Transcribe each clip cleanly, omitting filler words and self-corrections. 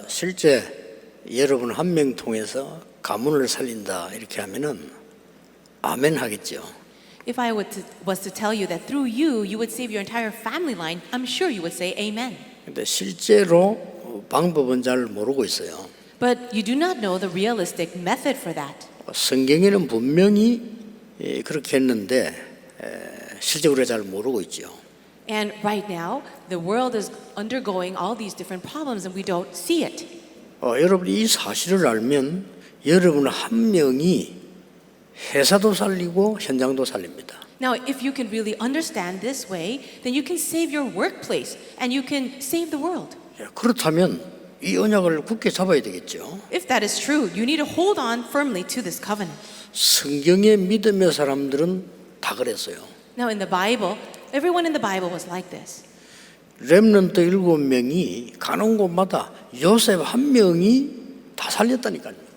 실제 여러분 한 명 통해서 가문을 살린다 이렇게 하면은 아멘 하겠죠. If I was to tell you that through you, you would save your entire family line, I'm sure you would say amen. 근데 실제로 방법은 잘 모르고 있어요. But you do not know the realistic method for that. 성경에는 분명히 그렇게 했는데 실제 우리가 잘 모르고 있죠. And right now, the world is undergoing all these different problems and we don't see it. 여러분이 이 사실을 알면 여러분 한 명이 회사도 살리고 현장도 살립니다. Now, if you can really understand this way, then you can save your workplace and you can save the world. 그렇다면 이 언약을 굳게 잡아야 되겠죠. If that is true, you need to hold on firmly to this covenant. 성경의 믿음의 사람들은 다 그랬어요. Now, in the Bible, everyone in the Bible was like this. 렘넌트 7명이 가는 곳마다 요셉 한 명이 다 살렸다니까요.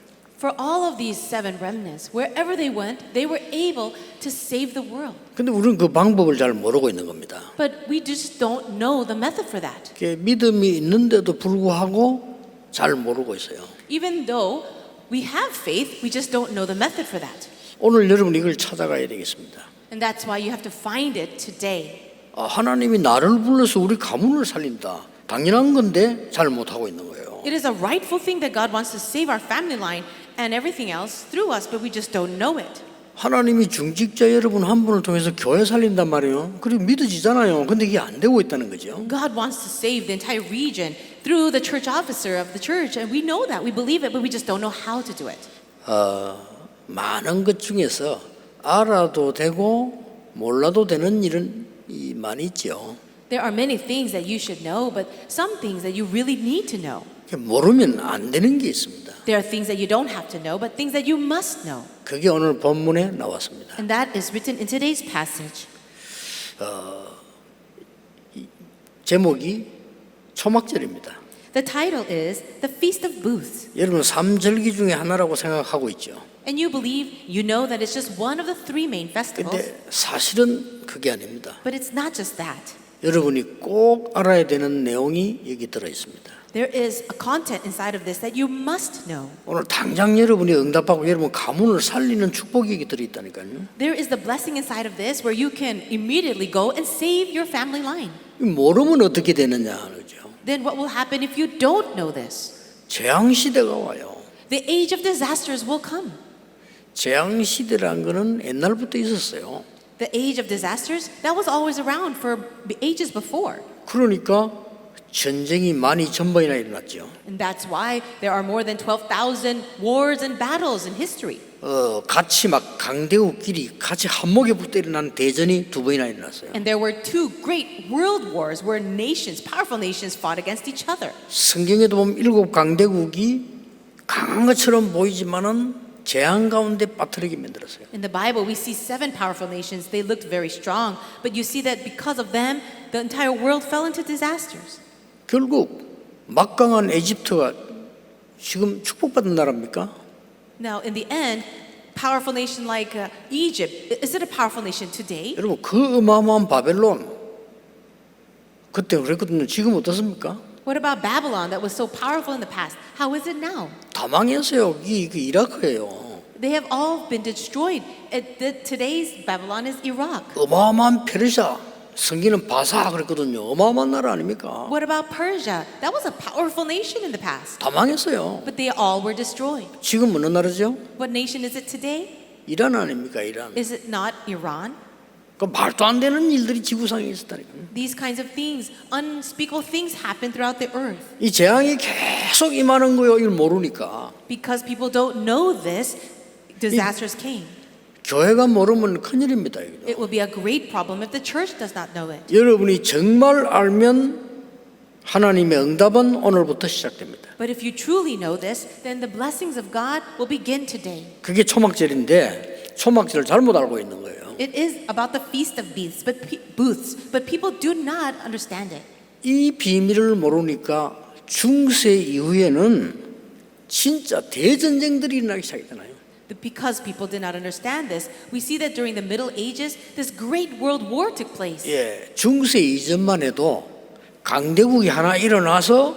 For all of these 7 remnants, wherever they went, they were able to save the world. 근데 우리는 그 방법을 잘 모르고 있는 겁니다. But we just don't know the method for that. 믿음이 있는데도 불구하고 잘 모르고 있어요. Even though we have faith, we just don't know the method for that. 오늘 여러분 이걸 찾아가야 되겠습니다. And that's why you have to find it today. 하나님이 나를 불러서 우리 가문을 살린다. 당연한 건데 잘 못하고 있는 거예요. It is a rightful thing that God wants to save our family line and everything else through us, but we just don't know it. 하나님이 중직자 여러분 한 분을 통해서 교회 살린단 말이에요. 그리고 믿어지잖아요. 근데 이게 안 되고 있다는 거죠. God wants to save the entire region through the church officer of the church, and we know that, we believe it, but we just don't know how to do it. 많은 것 중에서 알아도 되고 몰라도 되는 일은 많이 있죠. There are many things that you should know, but some things that you really need to know. 모르면 안 되는 게 있습니다. There are things that you don't have to know, but things that you must know. 그게 오늘 본문에 나왔습니다. And that is written in today's passage. 제목이 초막절입니다. The title is The Feast of Booths. 여러분 삼절기 중에 하나라고 생각하고 있죠. And you believe, you know that it's just one of the 3 main festivals. 근데 사실은 그게 아닙니다. But it's not just that. 여러분이 꼭 알아야 되는 내용이 여기 들어 있습니다. There is a content inside of this that you must know. 오늘 당장 여러분이 응답하고 여러분 가문을 살리는 축복이 여기 들어 있다니까요. There is the blessing inside of this where you can immediately go and save your family line. 모르면 어떻게 되느냐 하죠. Then what will happen if you don't know this? 재앙 시대가 와요. The age of disasters will come. 재앙 시대란 거는 옛날부터 있었어요. The age of disasters, that was always around for ages before. 그러니까 전쟁이 12,000번이나 일어났죠. And that's why there are more than 12,000 wars and battles in history. 같이 막 강대국끼리 같이 한목에 붙어 일어난 대전이 2번이나 일어났어요. And there were 2 great world wars where nations, powerful nations fought against each other. 성경에도 보면 7 강대국이 강한 것처럼 보이지만은 재앙 가운데 빠뜨리게 만들었어요. In the Bible, we see 7 powerful nations. They looked very strong, but you see that because of them, the entire world fell into disasters. 결국 막강한 에집트가 지금 축복받은 나라입니까? Now, in the end, powerful nation like Egypt, is it a powerful nation today? 여러분 그 어마어마한 바벨론 그때 그랬거든요. 지금 어떻습니까? What about Babylon that was so powerful in the past? How is it now? 다 망했어요. 이게 이라크예요. They have all been destroyed. Today's Babylon is Iraq. 어마어마한 페르시아 성기는 바사 그랬거든요. 어마어마한 나라 아닙니까? What about Persia? That was a powerful nation in the past. 다 망했어요. But they all were destroyed. 지금 어느 나라죠? What nation is it today? 이란 아닙니까? 이란. Is it not Iran? 그 말도 안 되는 일들이 지구상에 있었다니까요. These kinds of things, unspeakable things happen throughout the earth. 이 재앙이 계속 임하는 거요. 이걸 모르니까. Because people don't know this, disasters came. 교회가 모르면 큰일입니다. It will be a great problem if the church does not know it. 여러분이 정말 알면 하나님의 응답은 오늘부터 시작됩니다. But if you truly know this, then the blessings of God will begin today. 그게 초막절인데 초막절을 잘못 알고 있는 거예요. It is about the feast of booths, but people do not understand it. 이 비밀을 모르니까 중세 이후에는 진짜 대전쟁들이 일어나기 시작했잖아요. Because people did not understand this, we see that during the Middle Ages, this great world war took place. 예, 중세 이전만 해도 강대국이 하나 일어나서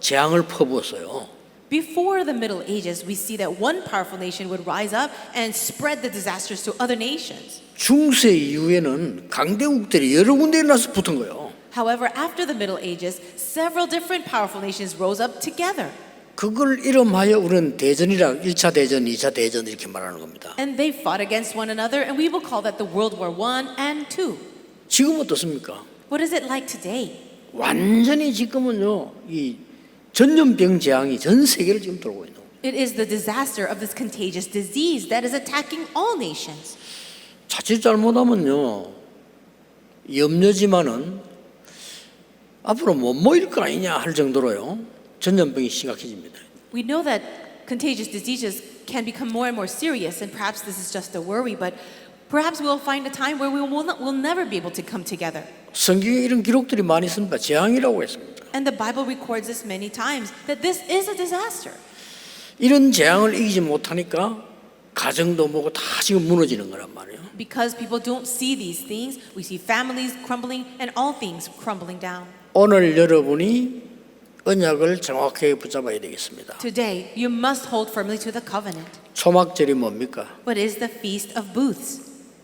재앙을 퍼부었어요. Before the Middle Ages, we see that one powerful nation would rise up and spread the disasters to other nations. 중세 이후에는 강대국들이 여러 군데에 나서 붙은 거예요. However, after the Middle Ages, several different powerful nations rose up together. 그걸 이름하여 우리는 대전이라 1차 대전, 2차 대전 이렇게 말하는 겁니다. And they fought against one another, and we will call that the World War I and II. 지금 어떻습니까? What is it like today? 완전히 지금은요, 이 전염병 재앙이 전 세계를 지금 돌고 있는 거예요. It is the disaster of this contagious disease that is attacking all nations. 자칫 잘못하면요, 염려지만은 앞으로 못 모일 거 아니냐 할 정도로요, 전염병이 심각해집니다. We know that contagious diseases can become more and more serious, and perhaps this is just a worry, but perhaps we'll find a time where we'll never be able to come together. 성경에 이런 기록들이 많이 있습니다. 재앙이라고 했습니다. And the Bible records this many times, that this is a disaster. 이런 재앙을 이기지 못하니까 가정도 뭐고 다 지금 무너지는 거란 말이에요. Because people don't see these things, we see families crumbling and all things crumbling down. 오늘 여러분이 언약을 정확하게 붙잡아야 되겠습니다. Today, you must hold firmly to the covenant. 초막절이 뭡니까? What is the Feast of Booths?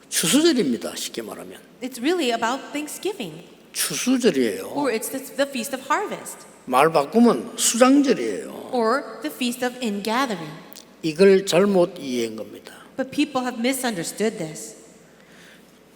추수절입니다. 쉽게 말하면. It's really about Thanksgiving, 추수절이에요. or it's the Feast of Harvest, 말 바꾸면 수장절이에요. or the Feast of Ingathering. 이걸 잘못 이해한 겁니다. But people have misunderstood this.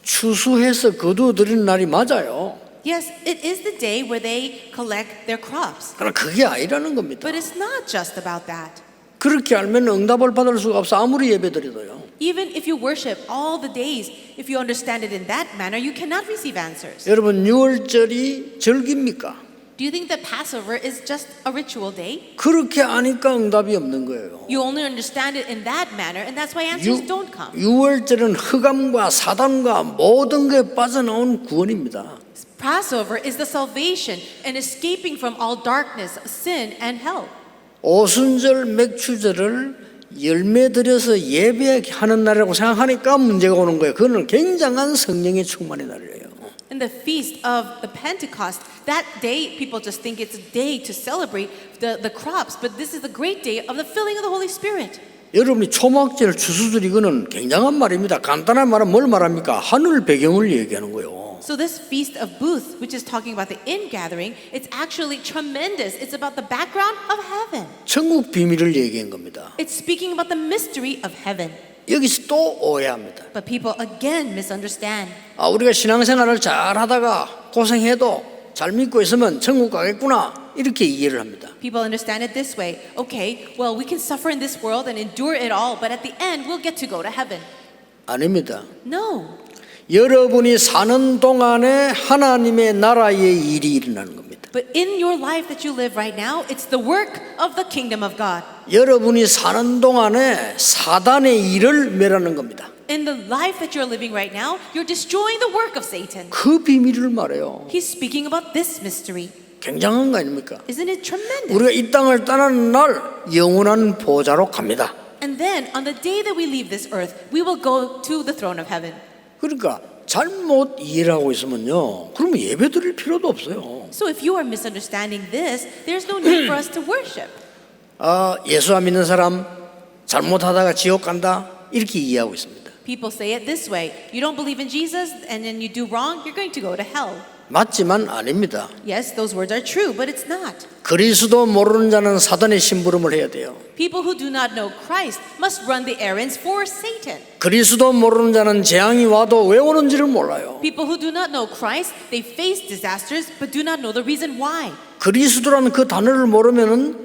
추수해서 거두어들이는 날이 맞아요. Yes, it is the day where they collect their crops. 그러나 그게 아니라는 겁니다. But it's not just about that. 그렇게 알면 응답을 받을 수가 없어. 아무리 예배드려도요. Even if you worship all the days, if you understand it in that manner, you cannot receive answers. 여러분, 유월절이 절기입니까? Do you think that Passover is just a ritual day? 그렇게 아니까 응답이 없는 거예요. You only understand it in that manner, and that's why answers don't come. 유월절은 흑암과 사단과 모든 것에 빠져나온 구원입니다. Passover is the salvation and escaping from all darkness, sin, and hell. 오순절 맥추절을 열매 들여서 예배하는 날이라고 생각하니까 문제가 오는 거예요. 그거는 굉장한 성령의 충만의 날이에요. And the feast of the Pentecost, that day people just think it's a day to celebrate the crops, but this is the great day of the filling of the Holy Spirit. 여러분이 초막절, 추수절 이거는 굉장한 말입니다. 간단한 말은 뭘 말합니까? 하늘 배경을 얘기하는 거예요. So this feast of booths, which is talking about the ingathering, it's actually tremendous. It's about the background of heaven. 천국 비밀을 얘기한 겁니다. It's speaking about the mystery of heaven. 여기서 또 오해합니다. But people again misunderstand. 우리가 신앙생활을 잘 하다가 고생해도 잘 믿고 있으면 천국 가겠구나 이렇게 이해를 합니다. People understand it this way. Okay, well, we can suffer in this world and endure it all, but at the end, we'll get to go to heaven. 아닙니다. No. 여러분이 사는 동안에 하나님의 나라의 일이 일어나는 겁니다. But in your life that you live right now, it's the work of the kingdom of God. 여러분이 사는 동안에 사단의 일을 멸하는 겁니다. In the life that you're living right now, you're destroying the work of Satan. 그 비밀을 말해요. He's speaking about this mystery. 굉장한 거 아닙니까? Isn't it tremendous? 우리가 이 땅을 떠나는 날 영원한 보좌로 갑니다. And then on the day that we leave this earth, we will go to the throne of heaven. 그러니까 잘못 이해를 하고 있으면요, 그러면 예배 드릴 필요도 없어요. So if you are misunderstanding this, there's no need for us to worship. 예수 안 믿는 사람 잘못하다가 지옥 간다 이렇게 이해하고 있습니다. People say it this way. You don't believe in Jesus and then you do wrong, you're going to go to hell. 맞지만 아닙니다. Yes, those words are true, but it's not. 그리스도 모르는 자는 사단의 심부름을 해야 돼요. People who do not know Christ must run the errands for Satan. 그리스도 모르는 자는 재앙이 와도 왜 오는지를 몰라요. People who do not know Christ, they face disasters but do not know the reason why. 그리스도라는 그 단어를 모르면은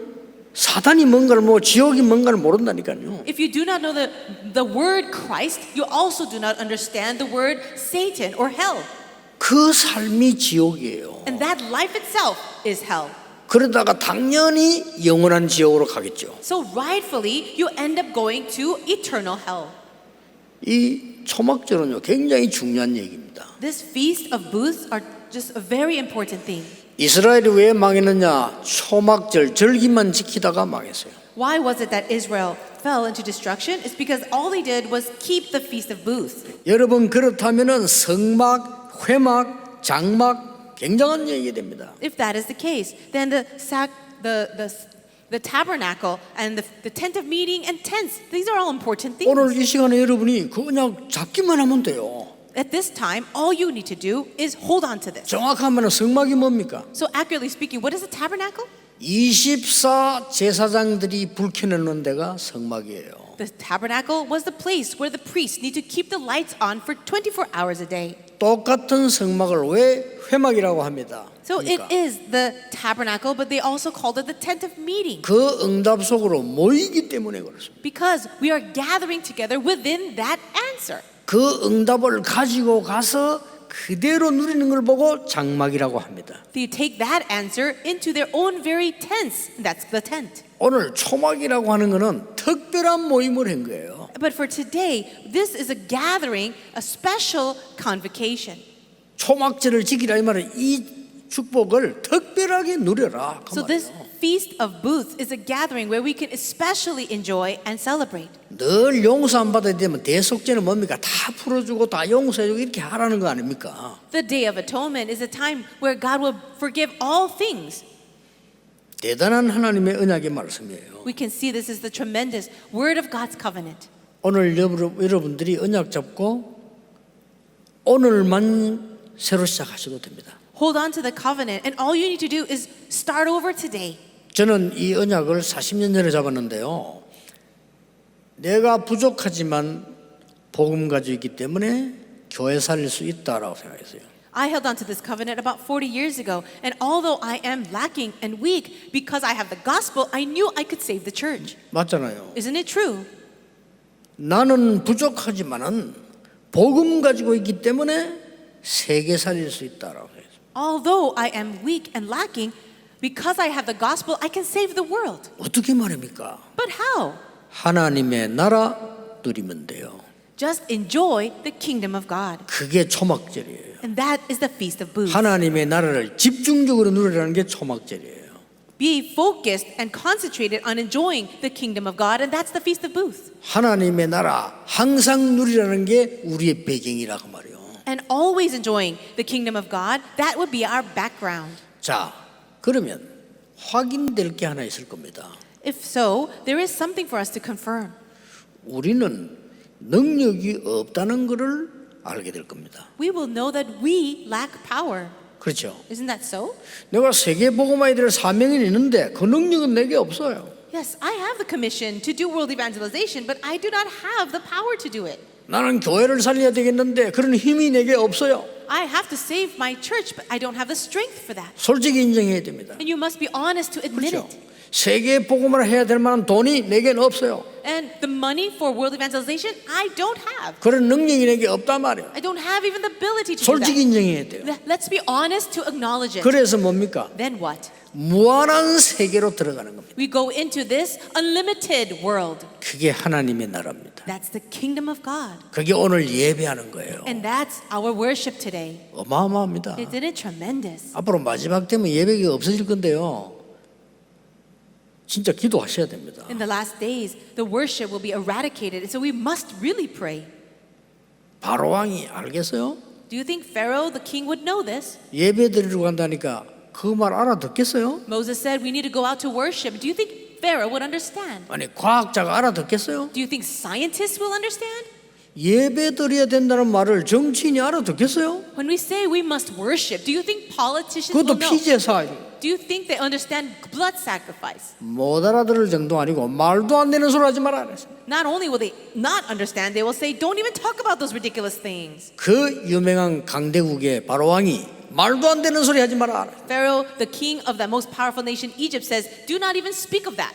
사단이 뭔가를 모르고 지옥이 뭔가를 모른다니까요. If you do not know the word Christ, you also do not understand the word Satan or hell. 그 삶이 지옥이에요. And that life itself is hell. 그러다가 당연히 영원한 지옥으로 가겠죠. So rightfully, you end up going to eternal hell. 이 초막절은요, 굉장히 중요한 얘기입니다. This feast of booths are just a very important thing. 이스라엘이 왜 망했느냐? 초막절 절기만 지키다가 망했어요. Why was it that Israel fell into destruction? It's because all they did was keep the feast of booths. 여러분 그렇다면은 성막, 회막, 장막 굉장한 얘기가 됩니다. If that is the case, then the the tabernacle and the tent of meeting and tents. These are all important things. 오늘 이 시간에 여러분이 그 언약 잡기만 하면 돼요. At this time, all you need to do is hold on to this. 정확하면 성막이 뭡니까? So accurately speaking, what is a tabernacle? 24 제사장들이 불 켜놓는 데가 성막이에요. The tabernacle was the place where the priests need to keep the lights on for 24 hours a day. 똑같은 성막을 왜 회막이라고 합니다. So it is the tabernacle, but they also called it the tent of meeting 그 응답 속으로 모이기 때문에 그렇습니다. because we are gathering together within that answer. 그 응답을 가지고 가서 그대로 누리는 걸 보고 장막이라고 합니다. They take that answer into their own very tents. That's the tent. 오늘 초막이라고 하는 것은 특별한 모임을 한 거예요. But for today, this is a gathering, a special convocation. 초막절을 지키라 이 말은 이 축복을 특별하게 누려라. 그 So this 말이에요. Feast of Booths is a gathering where we can especially enjoy and celebrate. 늘 용서 안 받아야 되면 대속죄는 뭡니까? 다 풀어주고 다 용서해주고 이렇게 하라는 거 아닙니까? The Day of Atonement is a time where God will forgive all things. 대단한 하나님의 언약의 말씀이에요. We can see this is the tremendous word of God's covenant. 오늘 여러분들이 언약 잡고 오늘만 새로 시작하셔도 됩니다. Hold on to the covenant, and all you need to do is start over today. 저는 이 언약을 40년 전에 잡았는데요. 내가 부족하지만 복음 가지고 있기 때문에 교회 살릴 수 있다라고 생각했어요. I held on to this covenant about 40 years ago, and although I am lacking and weak, because I have the gospel, I knew I could save the church. 맞잖아요. Isn't it true? 나는 부족하지만은 복음 가지고 있기 때문에 세계 살릴 수 있다라고 해요. Although I am weak and lacking, because I have the gospel, I can save the world. 어떻게 말입니까? But how? 하나님의 나라 누리면 돼요. Just enjoy the kingdom of God. 그게 초막절이에요. And that is the Feast of Booths. 하나님의 나라를 집중적으로 누리라는 게 초막절이에요. Be focused and concentrated on enjoying the kingdom of God, and that's the Feast of Booths. 하나님의 나라 항상 누리라는 게 우리의 배경이라고 말이에요. And always enjoying the kingdom of God, that would be our background. 자, 그러면 확인될 게 하나 있을 겁니다. If so, there is something for us to confirm. 우리는 능력이 없다는 것을 알게 될 겁니다. We will know that we lack power. 그렇죠? Isn't that so? 내가 세계 복음화에 될 사명이 있는데 그 능력은 내게 없어요. Yes, I have the commission to do world evangelization, but I do not have the power to do it. 나는 교회를 살려야 되겠는데 그런 힘이 내게 없어요. I have to save my church, but I don't have the strength for that. 솔직히 인정해야 됩니다. And you must be honest to admit 그렇죠? it. 세계 복음을 해야 될 만한 돈이 내게는 없어요. And the money for world evangelization, I don't have. 그런 능력이 내게 없단 말이에요. I don't have even the ability to do 솔직히 that. 인정해야 돼요. Let's be honest to acknowledge it. 그래서 뭡니까? Then what? 무한한 세계로 들어가는 겁니다. We go into this unlimited world. 그게 하나님의 나라입니다. That's the kingdom of God. 그게 오늘 예배하는 거예요. And that's our worship today. 어마어마합니다. Isn't it tremendous? 앞으로 마지막 되면 예배가 없어질 건데요. 진짜 기도하셔야 됩니다. In the last days, the worship will be eradicated. And so we must really pray. 바로 왕이 알겠어요? Do you think Pharaoh, the king, would know this? 예배 드리러 간다니까 그 말 알아듣겠어요? Moses said we need to go out to worship. Do you think Pharaoh would understand? 아니 과학자가 알아듣겠어요? Do you think scientists will understand? 예배 드려야 된다는 말을 정치인이 알아듣겠어요? When we say we must worship, do you think politicians will 그것도 know? 피제사예요. Do you think they understand blood sacrifice? 못 알아들을 정도 아니고 말도 안 되는 소리 하지 마라 그랬어요. Not only will they not understand, they will say, don't even talk about those ridiculous things. 그 유명한 강대국의 바로 왕이 말도 안 되는 소리 하지 마라. Pharaoh, the king of that most powerful nation, Egypt, says, do not even speak of that.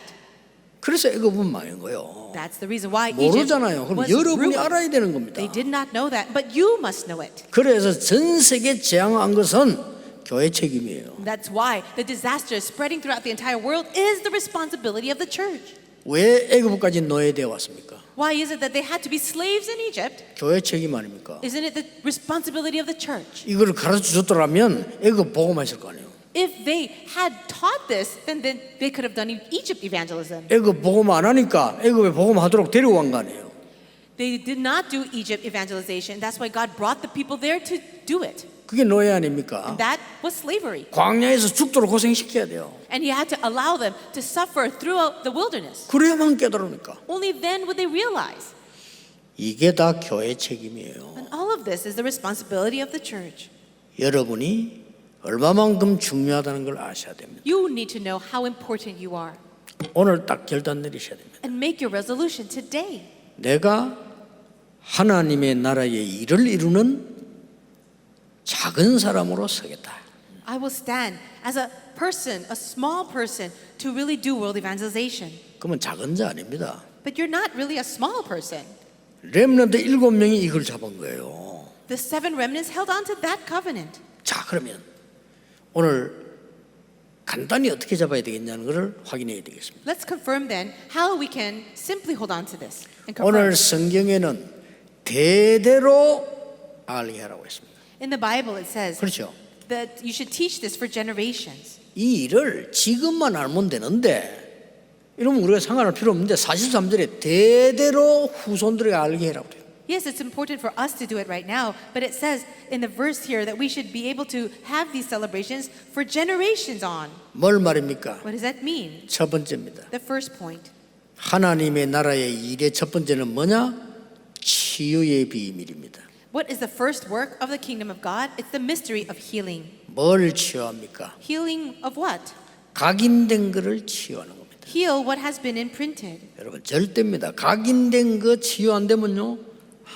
그래서 애굽은 망한 거예요. That's the reason why Egypt 모르잖아요. 그럼 was 여러분이 ruined. 알아야 되는 겁니다. They did not know that, but you must know it. 그래서 전 세계 재앙한 것은 교회 책임이에요. That's why the disaster spreading throughout the entire world is the responsibility of the church. 왜 애굽까지 노예되어 왔습니까? Why is it that they had to be slaves in Egypt? 교회 책임 아닙니까? Isn't it the responsibility of the church? 이걸 가르쳐 줬더라면 애굽 복음했을 거 아니에요. If they had taught this, then they could have done Egypt evangelism. 애굽 복음 안 하니까 애굽에 복음하도록 데리고 간 거 아니에요. They did not do Egypt evangelization. That's why God brought the people there to do it. 그게 노예 아닙니까? And that was slavery. 광야에서 죽도록 고생시켜야 돼요. And he had to allow them to suffer throughout the wilderness. 그래야만 깨달으니까. Only then would they realize. 이게 다 교회 책임이에요. And all of this is the responsibility of the church. 여러분이 얼마만큼 중요하다는 걸 아셔야 됩니다. You need to know how important you are 오늘 딱 결단 내리셔야 됩니다. and make your resolution today. 내가 하나님의 나라의 일을 이루는 작은 사람으로 서겠다. I will stand as a person, a small person, to really do world evangelization. 그러면 작은 자 아닙니다. But you're not really a small person. 렘넌트 7명이 이걸 잡은 거예요. The 7 remnants held on to that covenant. 자, 그러면 오늘 간단히 어떻게 잡아야 되겠냐는 것을 확인해야 되겠습니다. Let's confirm then how we can simply hold on to this. And 오늘 confirm. 성경에는 대대로 알게 하라고 했습니다. In the Bible it says 그렇죠? that you should teach this for generations. 이 일을 지금만 알면 되는데 이러면 우리가 상관할 필요 없는데 43절에 대대로 후손들에게 알게 해라고 그래요. Yes, it's important for us to do it right now, but it says in the verse here that we should be able to have these celebrations for generations on. 뭘 말입니까? What does that mean? 첫 번째입니다. The first point. 하나님의 나라의 일의 첫 번째는 뭐냐? 치유의 비밀입니다. What is the first work of the kingdom of God? It's the mystery of healing. 뭘 치유합니까? Healing of what? 각인된 것을 치유하는 겁니다. Heal what has been imprinted. 여러분 절대입니다. 각인된 거 치유 안 되면요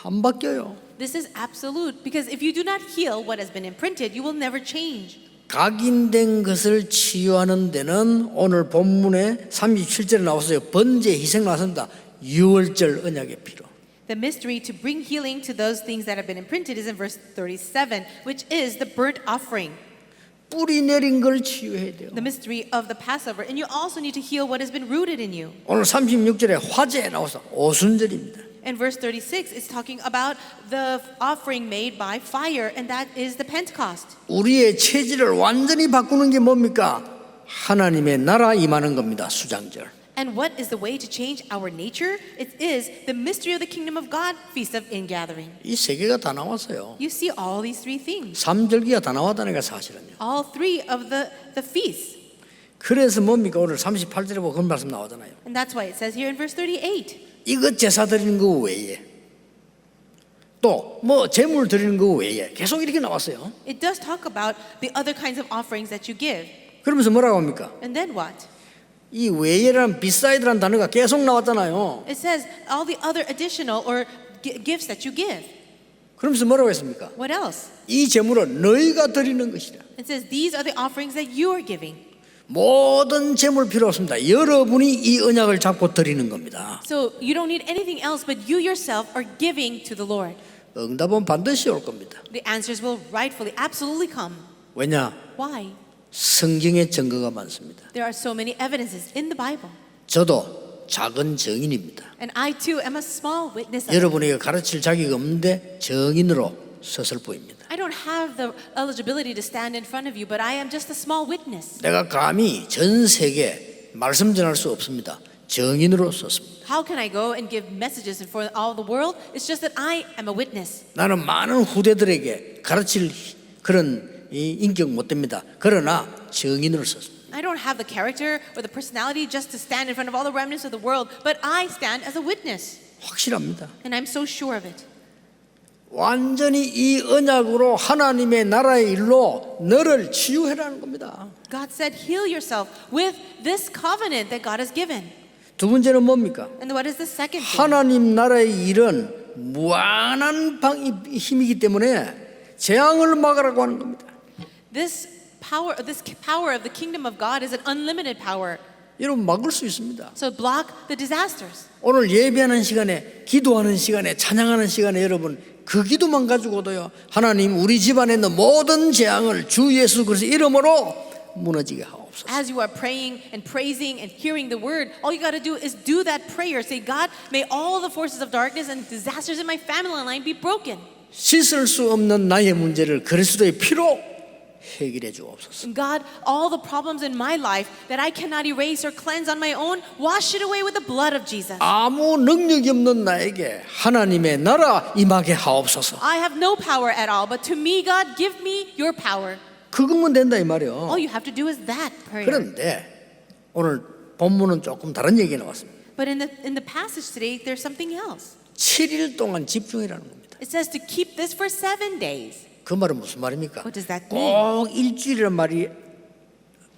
안 바뀌어요. This is absolute because if you do not heal what has been imprinted, you will never change. 각인된 것을 치유하는 데는 오늘 본문에 37절에 나왔어요. 번제 희생 나선다. 유월절 언약의 피로. The mystery to bring healing to those things that have been imprinted is in verse 37, which is the burnt offering. 뿌리 내린 걸 치유해야 돼요. The mystery of the Passover. And you also need to heal what has been rooted in you. 오늘 36절에 화제 나와서 오순절입니다. And verse 36 is talking about the offering made by fire, and that is the Pentecost. 우리의 체질을 완전히 바꾸는 게 뭡니까? 하나님의 나라 임하는 겁니다. 수장절. And what is the way to change our nature? It is the mystery of the kingdom of God, Feast of Ingathering. 이 세 개가 다 나왔어요. You see all these 3 things. 3절기가 다 나왔다는 게 사실은요. All 3 of the feasts. 그래서 뭡니까? 오늘 38절에 보면 그런 말씀 나오잖아요. And that's why it says here in verse 38. 이것 제사 드리는 거 외에 또 뭐 제물 드리는 거 외에 계속 이렇게 나왔어요. It does talk about the other kinds of offerings that you give. 그러면서 뭐라고 합니까? And then what? 이 외에라는 비사이드라는 단어가 계속 나왔잖아요. It says all the other additional or gifts that you give. 그러면서 뭐라고 했습니까? What else? 이 제물은 너희가 드리는 것이라. It says these are the offerings that you are giving. 모든 제물 필요 없습니다. 여러분이 이 언약을 잡고 드리는 겁니다. So you don't need anything else, but you yourself are giving to the Lord. 응답은 반드시 올 겁니다. The answers will rightfully, absolutely come. 왜냐? Why? 성경에 증거가 많습니다. There are so many evidences in the Bible. 저도 작은 증인입니다. And I too am a small witness of it. 여러분에게 가르칠 자격이 없는데 증인으로 섰을 뿐입니다. I don't have the eligibility to stand in front of you, but I am just a small witness. 내가 감히 전 세계 말씀 전할 수 없습니다. 증인으로 섰습니다. How can I go and give messages for all the world? It's just that I am a witness. 나는 많은 후대들에게 가르칠 그런 이 인격 못 됩니다. 그러나 증인으로 섰습니다. I don't have the character or the personality just to stand in front of all the remnants of the world, but I stand as a witness. 확실합니다. And I'm so sure of it. 완전히 이 언약으로 하나님의 나라의 일로 너를 치유해라는 겁니다. God said, heal yourself with this covenant that God has given. 두 번째는 뭡니까? And what is the second thing? 하나님 나라의 일은 무한한 힘이기 때문에 재앙을 막으라고 하는 겁니다. This power of the kingdom of God is an unlimited power. 여러분 막을 수 있습니다. So block the disasters. 오늘 예배하는 시간에 기도하는 시간에 찬양하는 시간에 여러분 그 기도만 가지고도요 하나님 우리 집안에 있는 모든 재앙을 주 예수 그리스도의 이름으로 무너지게 하옵소서. As you are praying and praising and hearing the word, all you got to do is do that prayer. Say, God, may all the forces of darkness and disasters in my family line be broken. 씻을 수 없는 나의 문제를 그리스도의 피로 해결해 주옵소서. And God, all the problems in my life that I cannot erase or cleanse on my own, wash it away with the blood of Jesus. 아무 능력이 없는 나에게 하나님의 나라 임하게 하옵소서. I have no power at all, but to me, God, give me your power. 그것만 된다 이 말이요. All you have to do is that prayer. 그런데 오늘 본문은 조금 다른 얘기 나왔습니다. But in the passage today, there's something else. 7일 동안 집중이라는 겁니다. It says to keep this for 7 days. 그 말은 무슨 말입니까? What does that mean? 꼭 일주일이란 말이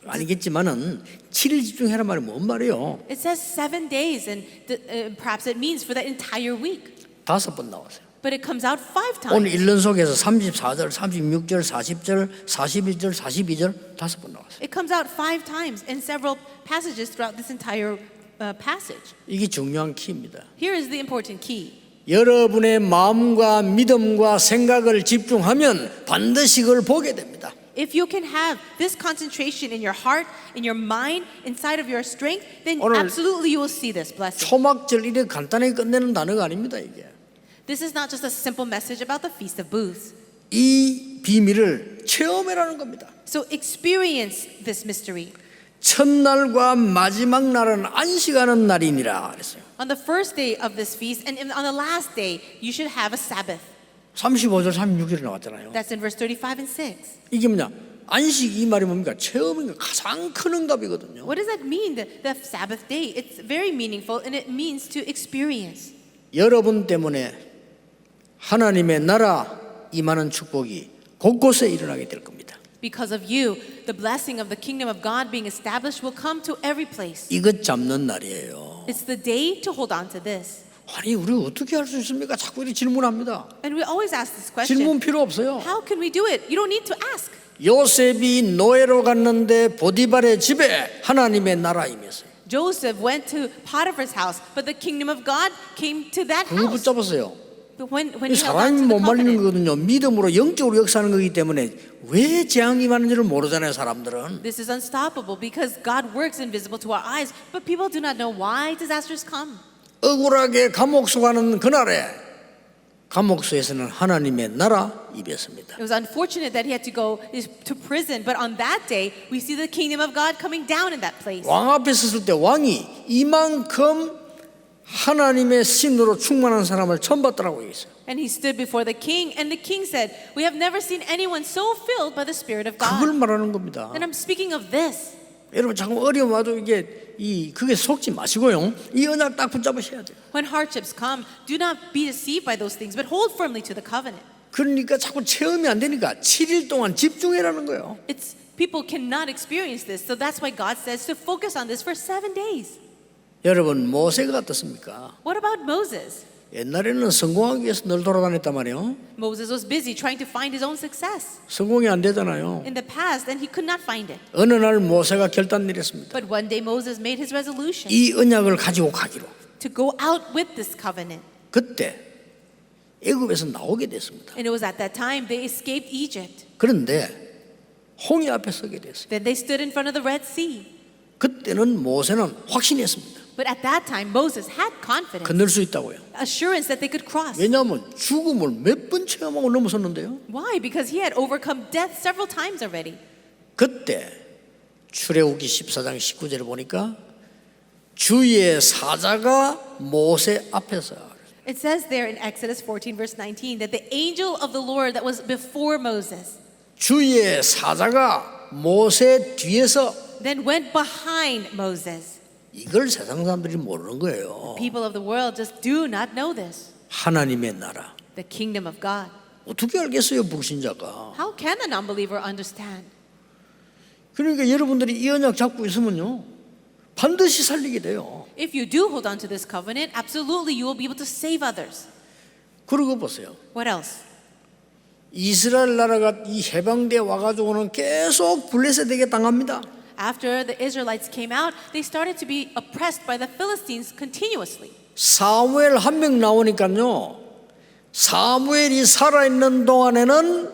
아니겠지만은 7일 집중해라 말이 뭔 말이에요? It says 7 days, and perhaps it means for the entire week. 5번 나왔어요. But it comes out 5 오늘 times. 일년 속에서 34절, 36절, 40절, 41절, 42절 5번 나왔어요. It comes out 5 times in several passages throughout this entire passage. 이게 중요한 키입니다. Here is the important key. 여러분의 마음과 믿음과 생각을 집중하면 반드시 그걸 보게 됩니다. If you can have this concentration in your heart, in your mind, inside of your strength, then 오늘 absolutely you will see this blessing. 초막절 이렇게 간단하게 끝내는 단어가 아닙니다. 이게 This is not just a simple message about the Feast of Booths. 이 비밀을 체험해라는 겁니다. So experience this mystery. 첫날과 마지막 날은 안식하는 날이니라 그랬어요. On the first day of this feast and on the last day, you should have a Sabbath. 35절, 36절에 나왔잖아요. That's in verse 35 and 6. 이게 뭐냐? 안식 이 말이 뭡니까? 체험인 가장 큰 응답이거든요. What does that mean, the Sabbath day? It's very meaningful and it means to experience. 여러분 때문에 하나님의 나라 임하는 축복이 곳곳에 일어나게 될 겁니다. Because of you, the blessing of the kingdom of God being established will come to every place. 이것 잡는 날이에요. It's the day to hold on to this. 아니 우리 어떻게 할 수 있습니까? 자꾸 이렇게 질문합니다. And we always ask this question. 질문 필요 없어요. How can we do it? You don't need to ask. 요셉이 노예로 갔는데 보디발의 집에 하나님의 나라 임했어요. Joseph went to Potiphar's house, but the kingdom of God came to that 그걸 house. 붙잡았어요. But when he held on 사람이 to 못 the 말리는 covenant, 거거든요. 믿음으로 영적으로 역사하는 거기 때문에 왜 재앙이 많은지를 모르잖아요. 사람들은. this is unstoppable because God works invisible to our eyes, but people do not know why disasters come. 억울하게 감옥소 가는 그날에 감옥소에서는 하나님의 나라 입했습니다. It was unfortunate that he had to go to prison, but on that day, we see the kingdom of God coming down in that place. 왕 앞에 섰을 때 왕이 이만큼 하나님의 신으로 충만한 사람을 처음 봤더라고요. And he stood before the king, and the king said, "We have never seen anyone so filled by the Spirit of 그걸 God." 말하는 겁니다. And I'm speaking of this. 여러분 자꾸 어려움 와도 그게 속지 마시고요. 이 언약 딱 붙잡으셔야 돼요. When hardships come, do not be deceived by those things, but hold firmly to the covenant. 그러니까 자꾸 체험이 안 되니까 7일 동안 집중해라는 거예요. It's people cannot experience this, so that's why God says to focus on this for 7 days. 여러분 모세가 어떻습니까? What about Moses? 옛날에는 성공하기 위해서 늘 돌아다녔단 말이에요. Moses was busy trying to find his own success 성공이 안 되잖아요. in the past, and he could not find it. 어느 날 모세가 결단 내렸습니다. But one day Moses made his resolution 이 언약을 가지고 가기로. to go out with this covenant. 그때 애굽에서 나오게 됐습니다. And it was at that time they escaped Egypt. 그런데 홍해 앞에 서게 됐어요. Then they stood in front of the Red Sea. 그때는 모세는 확신했습니다. But at that time Moses had confidence, 건널 수 있다고요. assurance that they could cross. 왜냐하면 죽음을 몇 번 체험하고 넘어섰는데요. Why? Because he had overcome death several times already. 그때 출애굽기 14장 19절을 보니까 주의 사자가 모세 앞에서 It says there in Exodus 14 verse 19 that the angel of the Lord that was before Moses 주의 사자가 모세 뒤에서 then went behind Moses. 이걸 세상 사람들이 모르는 거예요. People of the world just do not know this. 하나님의 나라. The kingdom of God. 어떻게 알겠어요, 불신자가? How can a non-believer understand? 그러니까 여러분들이 이 언약 잡고 있으면요, 반드시 살리게 돼요. If you do hold on to this covenant, absolutely you will be able to save others. 그러고 보세요. What else? 이스라엘 나라가 이 해방돼 와가지고는 계속 블레셋에게 당합니다. After the Israelites came out, they started to be oppressed by the Philistines continuously. 사무엘 한 명 나오니까요, 사무엘이 살아있는 동안에는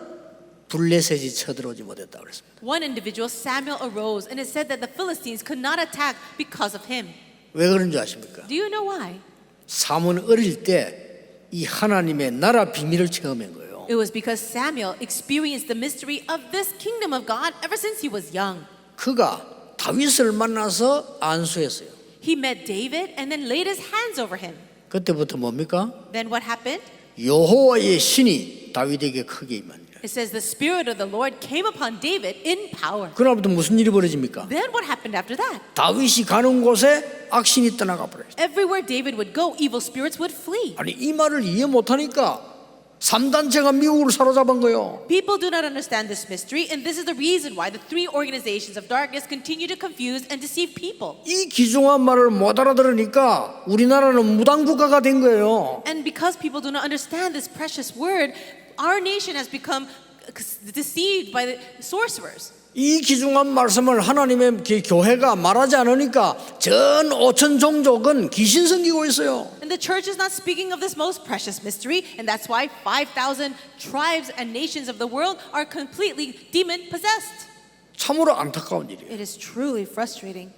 블레셋이 쳐들어오지 못했다고 그랬습니다. One individual, Samuel, arose, and it said that the Philistines could not attack because of him. 왜 그런 줄 아십니까? Do you know why? 사무엘 어릴 때 이 하나님의 나라 비밀을 체험한 거예요. It was because Samuel experienced the mystery of this kingdom of God ever since he was young. 그가 다윗을 만나서 안수했어요. He met David and then laid his hands over him. 그때부터 뭡니까? Then what happened? 여호와의 신이 다윗에게 크게 임하니라. It says the Spirit of the Lord came upon David in power. 그날부터 무슨 일이 벌어집니까? Then what happened after that? 다윗이 가는 곳에 악신이 떠나가 버려요. Everywhere David would go, evil spirits would flee. 아니 이 말을 이해 못하니까 3단체가 미국을 사로잡은 거예요. People do not understand this mystery, and this is the reason why the three organizations of darkness continue to confuse and deceive people. 이 귀중한 말을 못 알아들으니까 우리나라는 무당국가가 된 거예요. And because people do not understand this precious word, our nation has become deceived by the sorcerers. 이 귀중한 말씀을 하나님의 교회가 말하지 않으니까 전 5천 종족은 귀신 섬기고 있어요. And the church is not speaking of this most precious mystery, and that's why 5,000 tribes and nations of the world are completely demon possessed. 참으로 안타까운 일이에요. It is truly frustrating.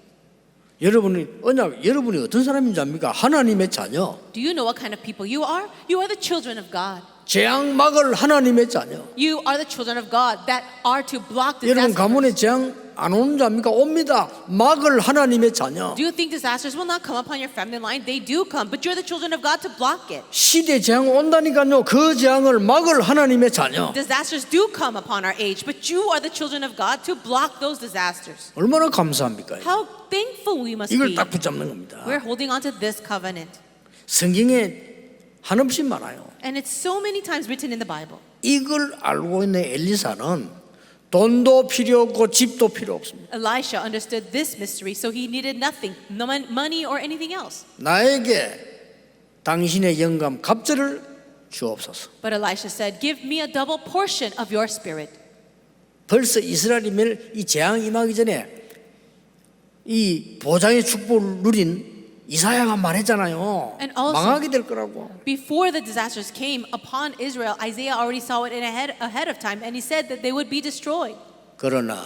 여러분이 어떤 사람인지 압니까? 하나님의 자녀. Do you know what kind of people you are? You are the children of God. 재앙 막을 하나님의 자녀. You are the children of God that are to block 여러분 disasters. 가문에 재앙 안 오는 줄 압니까? 옵니다. 막을 하나님의 자녀. Do you think disasters will not come upon your family line? They do come, but you're the children of God to block it. 시대 재앙 온다니까요. 그 재앙을 막을 하나님의 자녀. Disasters do come upon our age, but you are the children of God to block those disasters. 얼마나 감사합니까? How thankful we must 이걸 be. 딱 붙잡는 겁니다. We're holding on to this covenant. 성경에 한없이 많아요. And it's so many times written in the Bible. 이걸 알고 있는 엘리사는 돈도 필요 없고 집도 필요 없습니다. Elisha understood this mystery, so he needed nothing, no money or anything else. 나에게 당신의 영감 갑절을 주옵소서. But Elisha said, "Give me a double portion of your spirit." 벌써 이스라엘이 이 재앙 임하기 전에 이 보장의 축복을 누린 이사야가 말했잖아요. And also- 망하게 될 거라고. Before the disasters came upon Israel, Isaiah already saw it ahead of time, and he said that they would be destroyed. 그러나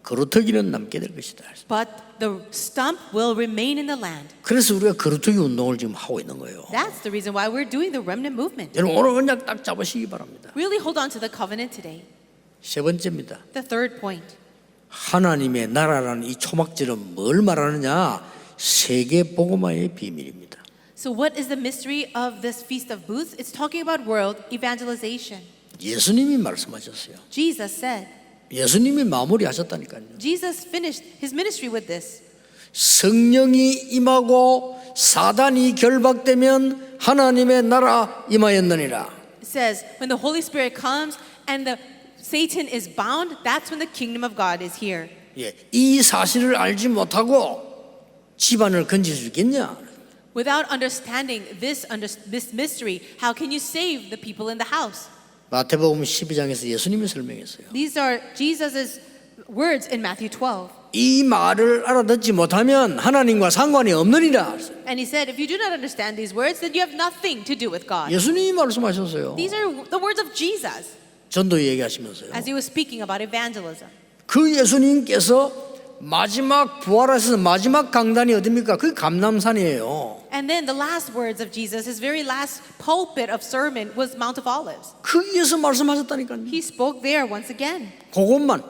거루터기는 남게 될 것이다. But the stump will remain in the land. 그래서 우리가 거루터기 운동을 지금 하고 있는 거예요. That's the reason why we're doing the remnant movement. 여러분 오늘 언약 딱 잡으시기 바랍니다. Really hold on to the covenant today. 세 번째입니다. The third point. 하나님의 나라라는 이 초막절은 뭘 말하느냐? 세계 복음화의 비밀입니다. So what is the mystery of this Feast of Booths? It's talking about world evangelization. 예수님이 말씀하셨어요. Jesus said, 예수님이 마무리하셨다니까요. Jesus finished his ministry with this. 성령이 임하고 사단이 결박되면 하나님의 나라 임하였느니라. It says, when the Holy Spirit comes and the Satan is bound, that's when the kingdom of God is here. 예, 이 사실을 알지 못하고 집안을 건질 수 있겠냐? Without understanding this mystery, how can you save the people in the house? 마태복음 12장에서 예수님이 설명했어요. These are Jesus' words in Matthew 12. 이 말을 알아듣지 못하면 하나님과 상관이 없느니라. And he said, if you do not understand these words, then you have nothing to do with God. 예수님이 말씀하셨어요. These are the words of Jesus 전도 얘기하시면서요. as he was speaking about evangelism. 그 예수님께서 마지막 부활하셔서 마지막 강단이 어디입니까? 그게 감람산이에요. And then the last words of Jesus, his very last pulpit of sermon was Mount of Olives. 거기에서 말씀하셨다니까요. He spoke there once again. 그것만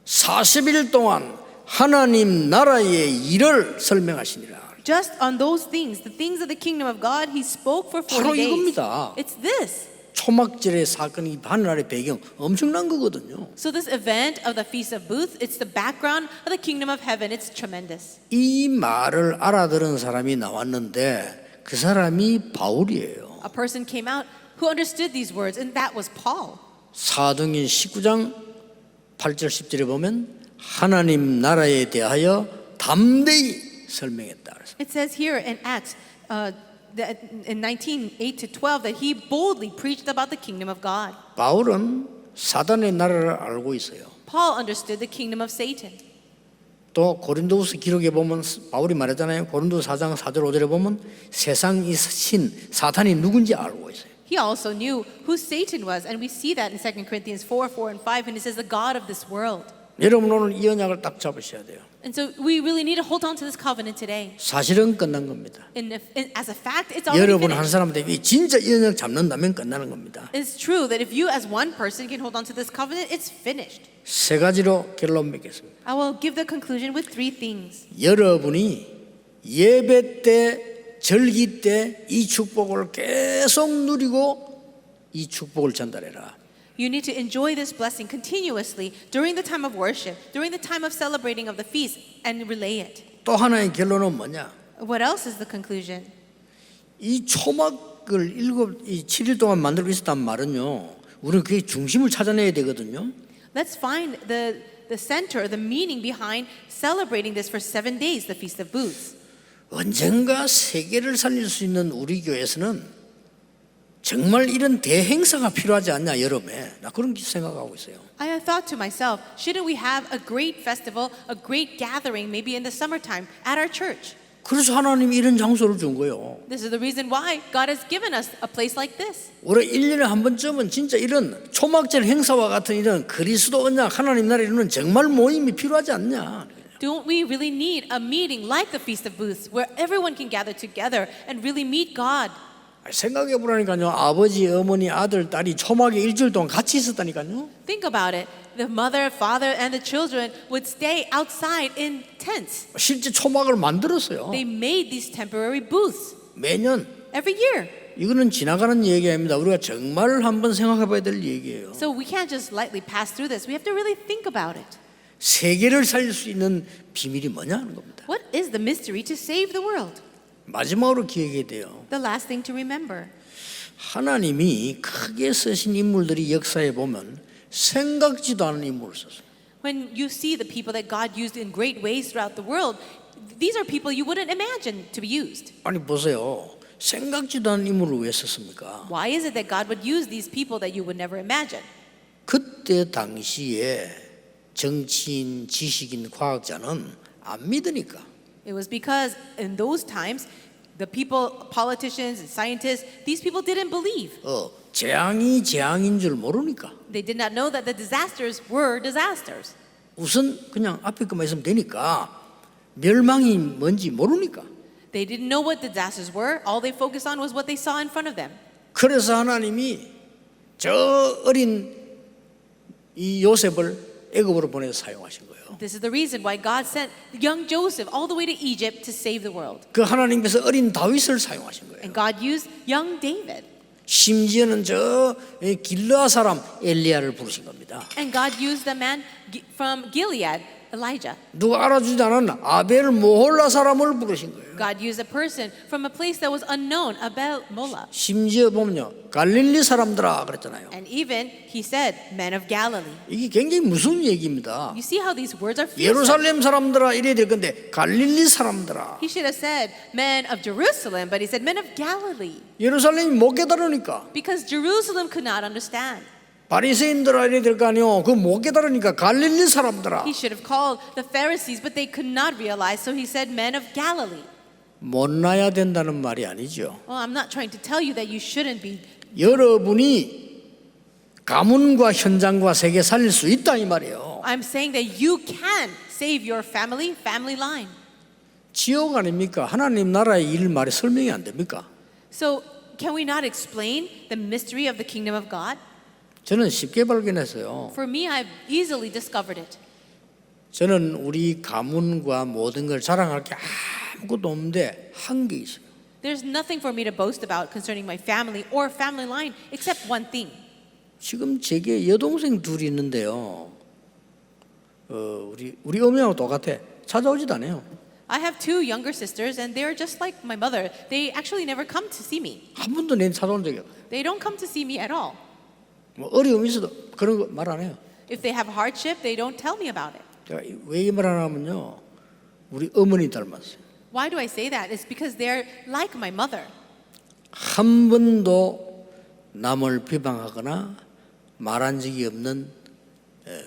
40일 동안 하나님 나라의 일을 설명하시니라. Just on those things, the things of the kingdom of God, he spoke for 40 바로 days. 이겁니다. It's this. 초막절의 사건이 하늘나라의 배경 엄청난 거거든요. So this event of the Feast of Booths, it's the background of the kingdom of heaven. It's tremendous. 이 말을 알아들은 사람이 나왔는데 그 사람이 바울이에요. A person came out who understood these words, and that was Paul. 사도행전 19장 8절 10절에 보면 하나님 나라에 대하여 담대히 설명했다. It says here in Acts in 19:8 to 12 that he boldly preached about the kingdom of God. 바울은 사단의 나라를 알고 있어요. Paul understood the kingdom of Satan. 또 고린도후서 기록에 보면 바울이 말했잖아요. 고린도서 4장 4절 5절에 보면 세상의 신 사탄이 누군지 알고 있어요. He also knew who Satan was, and we see that in 2 Corinthians 4:4 and 5, and it says the God of this world. 여러분 오늘 이 언약을 딱 잡으셔야 돼요. And so we really need to hold on to this covenant today. 사실은 끝난 겁니다. As a fact, it's already 여러분 한 finished. 사람한테 진짜 이 언약 잡는다면 끝나는 겁니다. It's true that if you as one person can hold on to this covenant, it's finished. 세 가지로 결론 맺겠습니다. I will give the conclusion with three things. 여러분이 예배 때, 절기 때 이 축복을 계속 누리고 이 축복을 전달해라. You need to enjoy this blessing continuously during the time of worship, during the time of celebrating of the feast, and relay it. 또 하나의 결론은 뭐냐? What else is the conclusion? 이 초막을 7일 동안 만들고 있었단 말은요, 우리는 그 중심을 찾아내야 되거든요. Let's find the center, the meaning behind celebrating this for 7 days, the Feast of Booths. 언젠가 세계를 살릴 수 있는 우리 교회에서는 정말 이런 대행사가 필요하지 않냐, 여름에. 나 그런 생각하고 있어요. I have thought to myself, shouldn't we have a great festival, a great gathering, maybe in the summertime at our church? 그래서 하나님이 이런 장소를 준 거예요. This is the reason why God has given us a place like this. 올해 1년에 한 번쯤은 진짜 이런 초막절 행사와 같은 이런 그리스도 언약 하나님 나라에 이루는 정말 모임이 필요하지 않냐. Don't we really need a meeting like the Feast of Booths where everyone can gather together and really meet God? 생각해 보라니까요. 아버지, 어머니, 아들, 딸이 초막에 일주일 동안 같이 있었다니까요. Think about it. The mother, father, and the children would stay outside in tents. 실제 초막을 만들었어요. They made these temporary booths 매년. every year. 이거는 지나가는 얘기 아닙니다. 우리가 정말 한번 생각해 봐야 될 얘기예요. So we can't just lightly pass through this. We have to really think about it. 세계를 살릴 수 있는 비밀이 뭐냐는 겁니다. What is the mystery to save the world? 마지막으로 기억해야 돼요. The last thing to remember. 하나님이 크게 쓰신 인물들이 역사에 보면 생각지도 않은 인물을 썼어요. When you see the people that God used in great ways throughout the world, these are people you wouldn't imagine to be used. 아니 보세요. 생각지도 않은 인물을 왜 썼습니까? Why is it that God would use these people that you would never imagine? 그때 당시에 정치인, 지식인, 과학자는 안 믿으니까. It was because in those times, the people, politicians and scientists, these people didn't believe. 재앙이 재앙인 줄 모르니까. They did not know that the disasters were disasters. 우선 그냥 앞에 것만 있으면 되니까 멸망이 뭔지 모르니까. They didn't know what disasters were. All they focused on was what they saw in front of them. 그래서 하나님이 저 어린 이 요셉을 애굽으로 보내서 사용하신 거예요. This is the reason why God sent young Joseph all the way to Egypt to save the world. 그 하나님께서 어린 다윗을 사용하신 거예요. And God used young David. 심지어는 저 길르아 사람 엘리야를 부르신 겁니다. And God used the man from Gilead, Elijah. 누가 알아주지 않았나? 아벨 모홀라 사람을 부르신 거예요. God used a person from a place that was unknown, Abel Mola. 심지어 보면요, 갈릴리 사람들아 그랬잖아요. And even he said, men of Galilee. 이게 굉장히 무서운 얘기입니다. You see how these words are fearsome. 예루살렘 사람들아 이래야 될 건데 갈릴리 사람들아. He should have said men of Jerusalem, but he said men of Galilee. 예루살렘이 못 깨달으니까. Because Jerusalem could not understand. 바리새인들아 이래야 될 거 아니요. 그 못 깨달으니까 갈릴리 사람들아. He should have called the Pharisees, but they could not realize, so he said men of Galilee. 못나야 된다는 말이 아니죠. Well, I'm not trying to tell you that you shouldn't be. 여러분이 가문과 현장과 세계 살릴 수 있다 이 말이에요. I'm saying that you can save your family line. 지옥 아닙니까? 하나님 나라의 일 말이 설명이 안 됩니까? So can we not explain the mystery of the kingdom of God? 저는 쉽게 발견했어요. For me, I've easily discovered it. 저는 우리 가문과 모든 걸 자랑할 게 아무것도 없는데 한 게 있어요. There's nothing for me to boast about concerning my family or family line except one thing. 지금 제게 여동생 둘이 있는데요. 우리 어머니하고 똑같아. 찾아오지도 않아요. I have two younger sisters and they're just like my mother. They actually never come to see me. 한 번도 내 찾아온 적이 없어요. They don't come to see me at all. 뭐 어려움이 있어도 그런 거 말 안 해요. If they have hardship, they don't tell me about it. 제가 왜 이 말 안 하면요. 우리 어머니 닮았어요. Why do I say that? It's because they're like my mother. 한 번도 남을 비방하거나 말한 적이 없는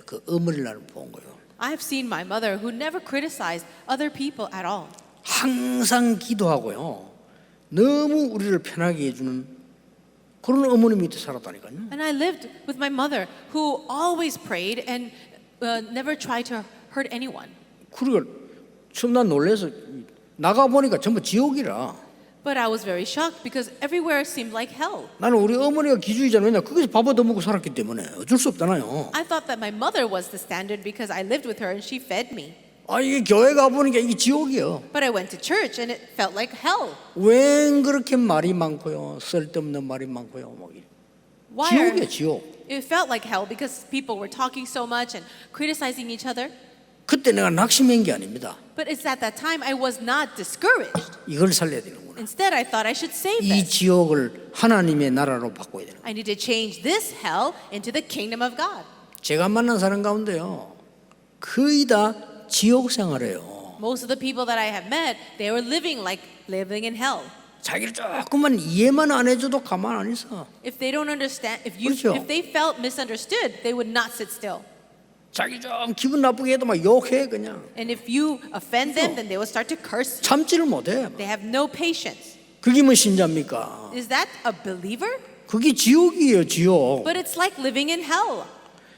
그 어머니를 나는 본 거예요. I have seen my mother who never criticized other people at all. 항상 기도하고요. 너무 우리를 편하게 해주는 그런 어머니 밑에 살았다니까요. And I lived with my mother who always prayed and never try to hurt anyone. 그리고 처음 난 놀라서 나가 보니까 전부 지옥이라. But I was very shocked because everywhere seemed like hell. 나는 우리 어머니가 기준이잖아요. 왜냐 거기서 밥 얻어먹고 살았기 때문에 어쩔 수 없잖아요. I thought that my mother was the standard because I lived with her and she fed me. 아 이게 교회 가 보니까 이게 지옥이요. But I went to church and it felt like hell. 왜 그렇게 말이 많고요, 쓸데없는 말이 많고요, 뭐 이래. Why? 지옥이야 지옥. It felt like hell because people were talking so much and criticizing each other. 그때 내가 낙심한 게 아닙니다. But it's at that time I was not discouraged. 이걸 살려야 되는구나. Instead, I thought I should save 이 this. 지옥을 하나님의 나라로 바꿔야 되는. I need to change this hell into the kingdom of God. 제가 만난 사람 가운데요, 거의 다 지옥 생활해요. Most of the people that I have met, they were living in hell. 자기를 조금만 이해만 안 해줘도 가만 안 있어. If they don't understand, 그렇죠. if they felt misunderstood, they would not sit still. 자기 좀 기분 나쁘게 해도 막 욕해 그냥. And if you offend them, then they will start to curse you. 참지를 못해. They have no patience. 그게 뭐 신자입니까? Is that a believer? 그게 지옥이에요 지옥. But it's like living in hell.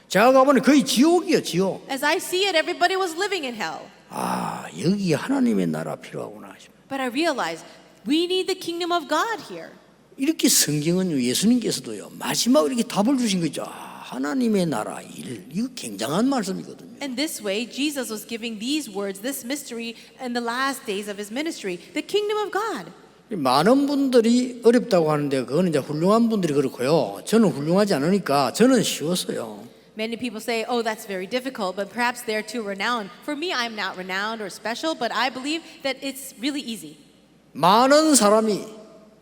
제가 가보니 거의 지옥이에요 지옥. As I see it, everybody was living in hell. 아 여기 하나님의 나라 필요하구나. But I realized we need the kingdom of God here. 이렇게 성경은 예수님께서도요 마지막으로 이렇게 답을 주신 거죠. 하나님의 나라 일 이거 굉장한 말씀이거든요. And this way, Jesus was giving these words, this mystery, in the last days of his ministry, the kingdom of God. 많은 분들이 어렵다고 하는데 그거는 이제 훌륭한 분들이 그렇고요. 저는 훌륭하지 않으니까 저는 쉬웠어요. Many people say, oh, that's very difficult, but perhaps they're too renowned. For me, I'm not renowned or special, but I believe that it's really easy. 많은 사람이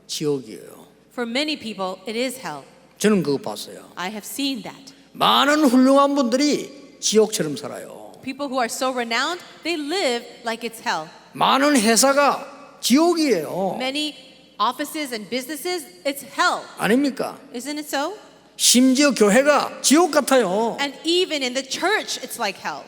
지옥이에요. For many people, it is hell. 저는 그거 봤어요. I have seen that. 많은 훌륭한 분들이 지옥처럼 살아요. People who are so renowned, they live like it's hell. 많은 회사가 지옥이에요. Many offices and businesses, it's hell. 아닙니까? Isn't it so? 심지어 교회가 지옥 같아요. And even in the church, it's like hell.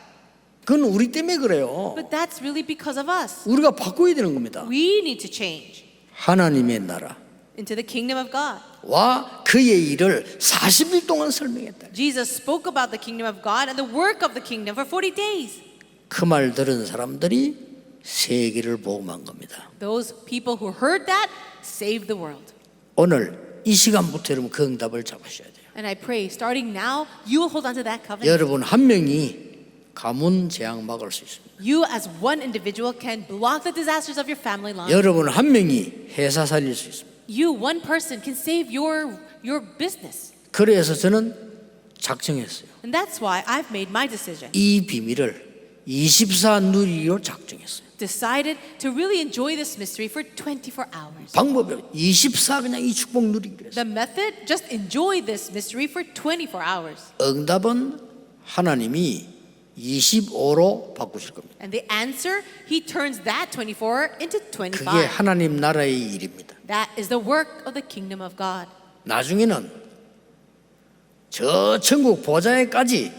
그건 우리 때문에 그래요. But that's really because of us. 우리가 바꿔야 되는 겁니다. We need to change 하나님의 나라 into the kingdom of God. 와 그의 일을 40일 동안 설명했다. Jesus spoke about the kingdom of God and the work of the kingdom for 40 days. 그 말 들은 사람들이 세계를 복음한 겁니다. Those people who heard that saved the world. 오늘 이 시간부터 여러분 그 응답을 잡으셔야 돼요. And I pray, starting now, you will hold on to that covenant. 여러분 한 명이 가문 재앙 막을 수 있습니다. You as one individual can block the disasters of your family line. 여러분 한 명이 회사 살릴 수 있습니다. You, one person, can save your business. 그래서 저는 작정했어요. And that's why I've made my decision. 이 비밀을 24 누리기로 작정했어요. Decided to really enjoy this mystery for 24 hours. 방법이 24 그냥 이 축복 누리기로 했어요. The method, just enjoy this mystery for 24 hours. 응답은 하나님이 25로 바꾸실 겁니다. And the answer, he turns that 24 into 그게 25. 하나님 나라의 일입니다. That is the work of the kingdom of God. 나중에는 저 천국 보좌에까지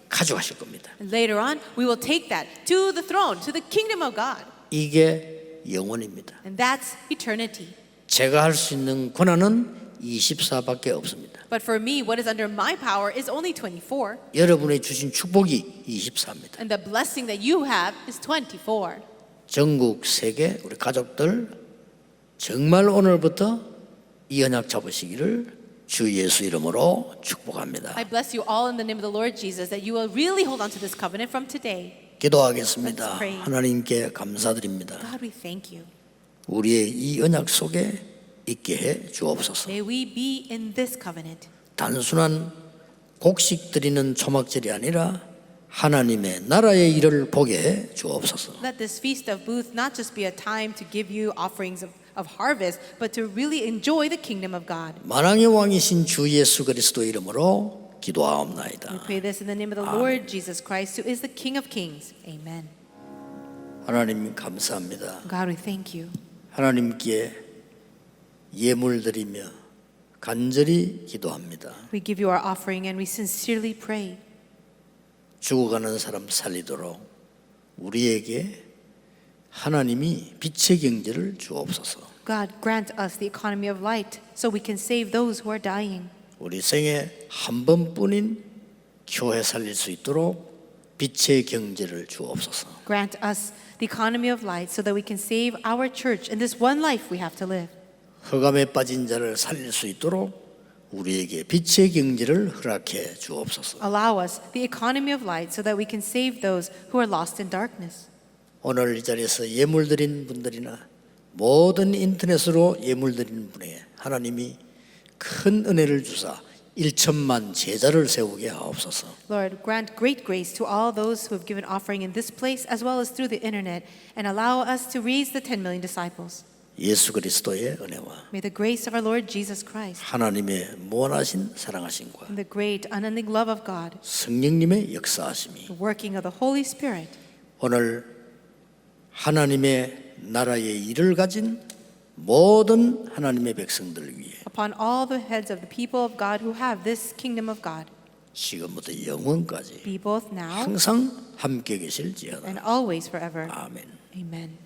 가져가실 겁니다. And later on, we will take that to the throne, to the kingdom of God. 이게 영원입니다. And that's eternity. 제가 할 수 있는 권한은 24밖에 없습니다. But for me, what is under my power is only 24. 여러분의 주신 축복이 24입니다. And the blessing that you have is 24. 전국 세계 우리 가족들 정말 오늘부터 이 언약 잡으시기를 주 예수 이름으로 축복합니다. I bless you all in the name of the Lord Jesus that you will really hold on to this covenant from today. 기도하겠습니다. Let's pray. 하나님께 감사드립니다. God, we thank you. 우리의 이 언약 속에 있게 해 주옵소서. May we be in this covenant. 단순한 곡식 드리는 초막절이 아니라 하나님의 나라의 일을 보게 해 주옵소서. Let this feast of booths not just be a time to give you offerings of harvest, but to really enjoy the kingdom of God. 만왕의 왕이신 주 예수 그리스도 이름으로 We 기도하옵나이다. pray this in the name of the Lord Jesus Christ, who is the King of Kings. Amen. 하나님 감사합니다. God, we thank you. 하나님께 예물 드리며 간절히 기도합니다. We give you our offering and we sincerely pray. 죽어가는 사람 살리도록 우리에게 하나님이 빛의 경제를 주옵소서. God, grant us the economy of light so we can save those who are dying. 우리 생에 한 번뿐인 교회 살릴 수 있도록 빛의 경제를 주옵소서. Grant us the economy of light so that we can save our church in this one life we have to live. 흑암에 빠진 자를 살릴 수 있도록 우리에게 빛의 경제를 허락해 주옵소서. Allow us the economy of light so that we can save those who are lost in darkness. 오늘 이 자리에서 예물 드린 분들이나 모든 인터넷으로 예물 드린 분에 하나님이 큰 은혜를 주사 1천만 제자를 세우게 하옵소서. Lord, grant great grace to all those who have given offering in this place as well as through the internet, and allow us to raise the 10 million disciples. 예수 그리스도의 은혜와 May the grace of our Lord Jesus Christ 하나님의 무한하신 사랑하심과 and the great unending love of God, 성령님의 역사하심이 the working of the Holy Spirit, 오늘 하나님의 나라의 일을 가진 모든 하나님의 백성들 위해 upon all the heads of the people of God who have this kingdom of God, 지금부터 영원까지 be both now 항상 함께 계실지어다. and always forever. 아멘. Amen.